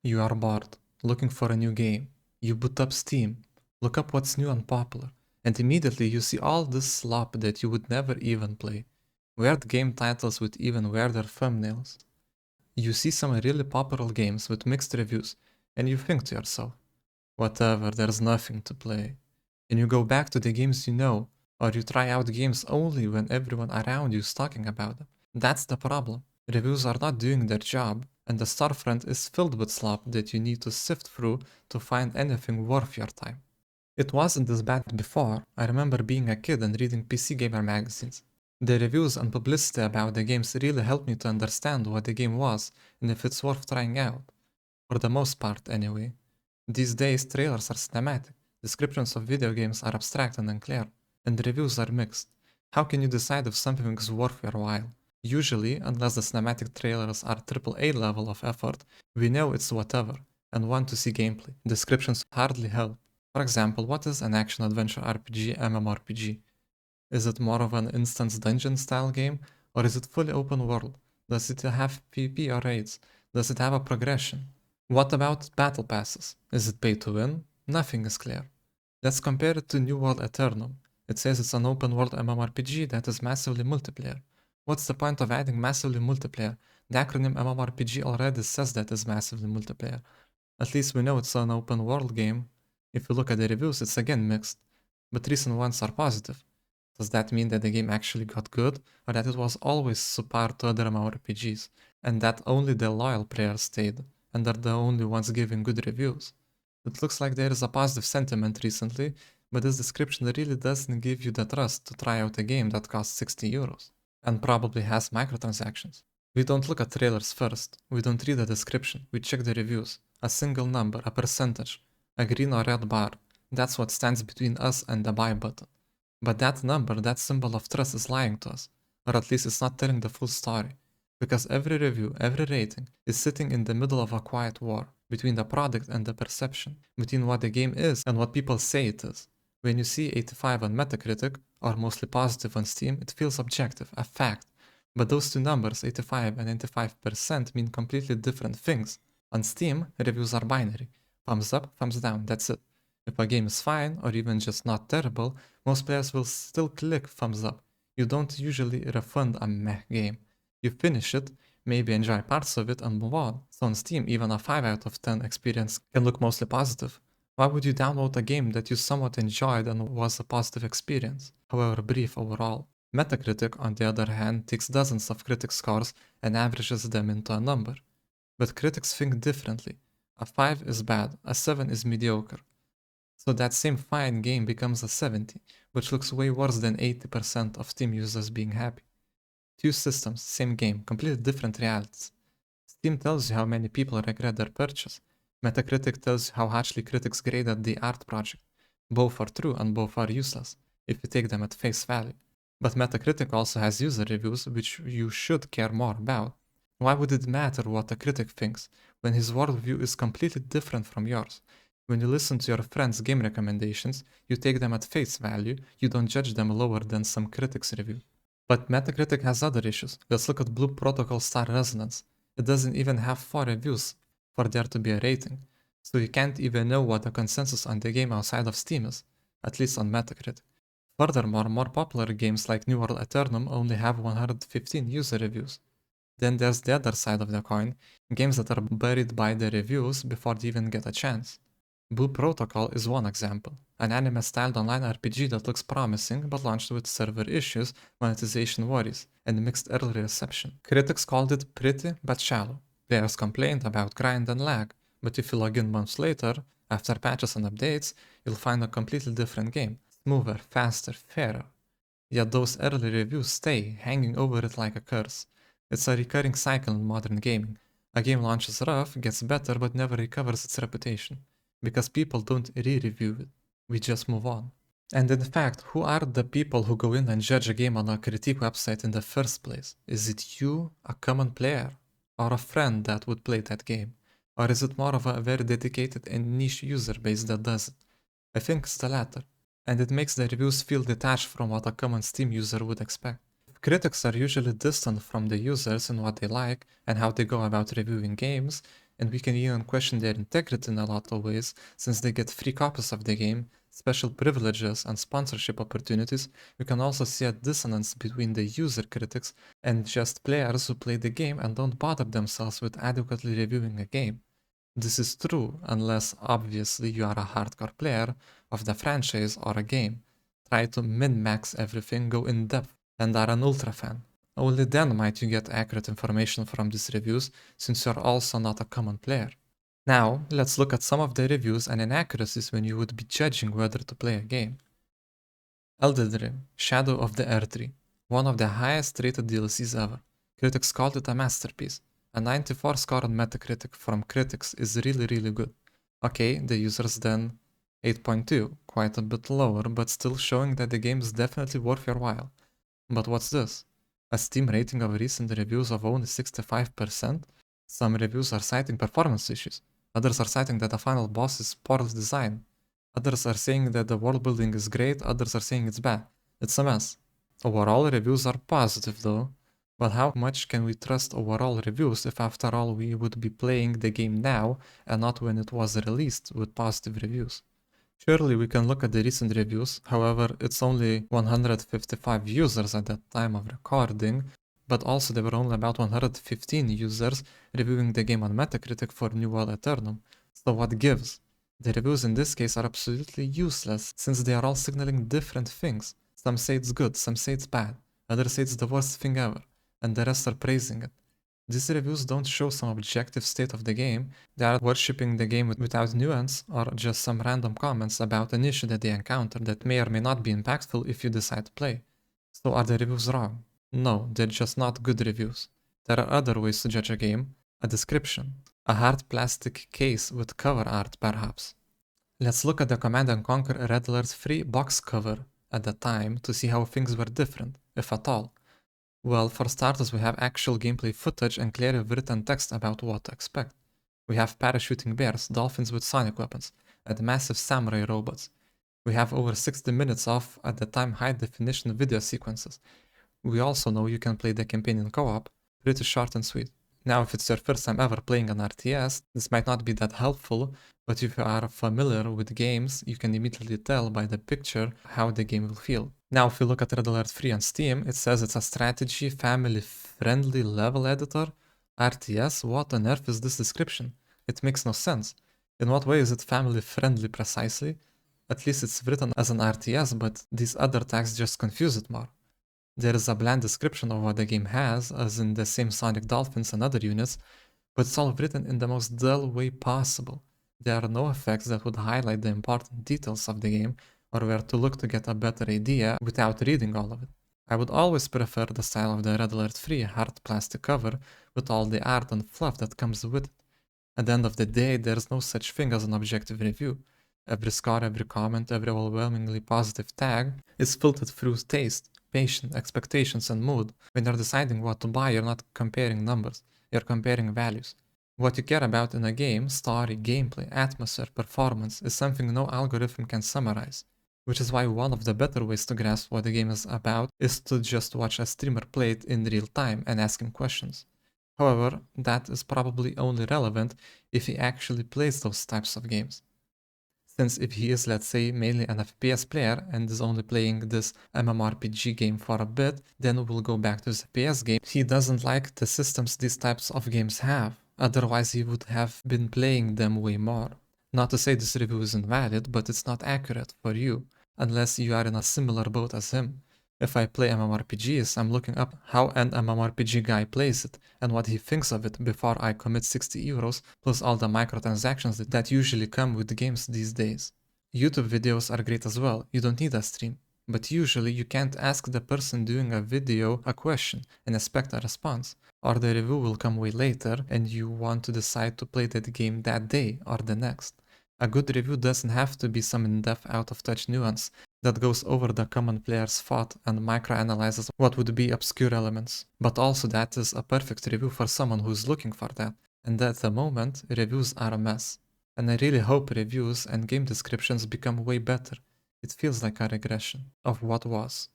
You are bored, looking for a new game. You boot up Steam, look up what's new and popular, and immediately you see all this slop that you would never even play. Weird game titles with even weirder thumbnails. You see some really popular games with mixed reviews, and you think to yourself, whatever, there's nothing to play. And you go back to the games you know, or you try out games only when everyone around you is talking about them. That's the problem. Reviews are not doing their job, and the storefront is filled with slop that you need to sift through to find anything worth your time. It wasn't this bad before. I remember being a kid and reading PC gamer magazines. The reviews and publicity about the games really helped me to understand what the game was and if it's worth trying out. For the most part, anyway. These days, trailers are cinematic, descriptions of video games are abstract and unclear, and reviews are mixed. How can you decide if something is worth your while? Usually, unless the cinematic trailers are AAA level of effort, we know it's whatever, and want to see gameplay. Descriptions hardly help. For example, what is an action-adventure RPG MMORPG? Is it more of an instance dungeon style game, or is it fully open world? Does it have PvP or raids? Does it have a progression? What about battle passes? Is it pay to win? Nothing is clear. Let's compare it to New World Eternum. It says it's an open world MMORPG that is massively multiplayer. What's the point of adding massively multiplayer? The acronym MMORPG already says that it's massively multiplayer. At least we know it's an open world game. If you look at the reviews, it's again mixed, but recent ones are positive. Does that mean that the game actually got good, or that it was always subpar to other MMORPGs, and that only the loyal players stayed, and are the only ones giving good reviews? It looks like there is a positive sentiment recently, but this description really doesn't give you the trust to try out a game that costs 60 euros, and probably has microtransactions. We don't look at trailers first, we don't read the description, we check the reviews. A single number, a percentage, a green or red bar, that's what stands between us and the buy button. But that number, that symbol of trust is lying to us, or at least it's not telling the full story. Because every review, every rating is sitting in the middle of a quiet war between the product and the perception, between what the game is and what people say it is. When you see 85 on Metacritic, or mostly positive on Steam, it feels objective, a fact. But those two numbers, 85 and 95%, mean completely different things. On Steam, reviews are binary. Thumbs up, thumbs down, that's it. If a game is fine, or even just not terrible, most players will still click thumbs up. You don't usually refund a meh game. You finish it, maybe enjoy parts of it and move on. So on Steam, even a 5 out of 10 experience can look mostly positive. Why would you download a game that you somewhat enjoyed and was a positive experience, however brief overall? Metacritic, on the other hand, takes dozens of critic scores and averages them into a number. But critics think differently. A 5 is bad, a 7 is mediocre. So that same fine game becomes a 70, which looks way worse than 80% of Steam users being happy. Two systems, same game, completely different realities. Steam tells you how many people regret their purchase. Metacritic tells you how harshly critics graded the art project. Both are true and both are useless, if you take them at face value. But Metacritic also has user reviews, which you should care more about. Why would it matter what a critic thinks, when his worldview is completely different from yours? When you listen to your friends' game recommendations, you take them at face value, you don't judge them lower than some critic's review. But Metacritic has other issues. Let's look at Blue Protocol Star Resonance. It doesn't even have 4 reviews for there to be a rating, so you can't even know what the consensus on the game outside of Steam is, at least on Metacritic. Furthermore, more popular games like New World Eternum only have 115 user reviews. Then there's the other side of the coin, games that are buried by the reviews before they even get a chance. Blue Protocol is one example, an anime-styled online RPG that looks promising but launched with server issues, monetization worries, and mixed early reception. Critics called it pretty but shallow. Players complained about grind and lag, but if you log in months later, after patches and updates, you'll find a completely different game, smoother, faster, fairer. Yet those early reviews stay, hanging over it like a curse. It's a recurring cycle in modern gaming. A game launches rough, gets better, but never recovers its reputation. Because people don't re-review it, we just move on. And in fact, who are the people who go in and judge a game on a critique website in the first place? Is it you, a common player, or a friend that would play that game? Or is it more of a very dedicated and niche user base that does it? I think it's the latter, and it makes the reviews feel detached from what a common Steam user would expect. Critics are usually distant from the users in what they like and how they go about reviewing games. and we can even question their integrity in a lot of ways, since they get free copies of the game, special privileges, and sponsorship opportunities. We can also see a dissonance between the user critics and just players who play the game and don't bother themselves with adequately reviewing a game. This is true unless obviously you are a hardcore player of the franchise or a game, try to min-max everything, go in depth, and are an ultra fan. Only then might you get accurate information from these reviews, since you're also not a common player. Now, let's look at some of the reviews and inaccuracies when you would be judging whether to play a game. Elden Ring, Shadow of the Erdtree, one of the highest rated DLCs ever. Critics called it a masterpiece. A 94 score on Metacritic from critics is really good. Okay, the users then 8.2, quite a bit lower, but still showing that the game is definitely worth your while. But what's this? A Steam rating of recent reviews of only 65%? Some reviews are citing performance issues, others are citing that the final boss is poorly designed, others are saying that the world building is great, others are saying it's bad. It's a mess. Overall reviews are positive though, but how much can we trust overall reviews if after all we would be playing the game now and not when it was released with positive reviews? Surely we can look at the recent reviews, however it's only 155 users at that time of recording, but also there were only about 115 users reviewing the game on Metacritic for New World Eternum. So what gives? The reviews in this case are absolutely useless, since they are all signaling different things. Some say it's good, some say it's bad, others say it's the worst thing ever, and the rest are praising it. These reviews don't show some objective state of the game, they are worshipping the game without nuance, or just some random comments about an issue that they encounter that may or may not be impactful if you decide to play. So are the reviews wrong? No, they're just not good reviews. There are other ways to judge a game. A description. A hard plastic case with cover art perhaps. Let's look at the Command & Conquer Red Alert 3 box cover at the time to see how things were different, if at all. Well, for starters we have actual gameplay footage and clearly written text about what to expect. We have parachuting bears, dolphins with sonic weapons, and massive samurai robots. We have over 60 minutes of, at the time, high definition video sequences. We also know you can play the campaign in co-op, pretty short and sweet. Now if it's your first time ever playing an RTS, this might not be that helpful, but if you are familiar with games, you can immediately tell by the picture how the game will feel. Now if you look at Red Alert 3 on Steam, it says it's a strategy, family-friendly level editor. RTS? What on earth is this description? It makes no sense. In what way is it family-friendly precisely? At least it's written as an RTS, but these other tags just confuse it more. There is a bland description of what the game has, as in the same Sonic Dolphins and other units, but it's all written in the most dull way possible. There are no effects that would highlight the important details of the game, or where to look to get a better idea without reading all of it. I would always prefer the style of the Red Alert 3 hard plastic cover, with all the art and fluff that comes with it. At the end of the day, there's no such thing as an objective review. Every score, every comment, every overwhelmingly positive tag is filtered through taste, patience, expectations, and mood. When you're deciding what to buy, you're not comparing numbers, you're comparing values. What you care about in a game, story, gameplay, atmosphere, performance, is something no algorithm can summarize. Which is why one of the better ways to grasp what the game is about is to just watch a streamer play it in real time and ask him questions. However, that is probably only relevant if he actually plays those types of games. Since if he is, let's say, mainly an FPS player and is only playing this MMORPG game for a bit, then we'll go back to his FPS game. He doesn't like the systems these types of games have, otherwise he would have been playing them way more. Not to say this review is invalid, but it's not accurate for you, unless you are in a similar boat as him. If I play MMORPGs, I'm looking up how an MMORPG guy plays it and what he thinks of it before I commit 60 euros plus all the microtransactions that usually come with games these days. YouTube videos are great as well, you don't need a stream. But usually you can't ask the person doing a video a question and expect a response, or the review will come way later and you want to decide to play that game that day or the next. A good review doesn't have to be some in-depth out-of-touch nuance that goes over the common player's thought and microanalyzes what would be obscure elements. But also that is a perfect review for someone who's looking for that. And at the moment, reviews are a mess. And I really hope reviews and game descriptions become way better. It feels like a regression of what was.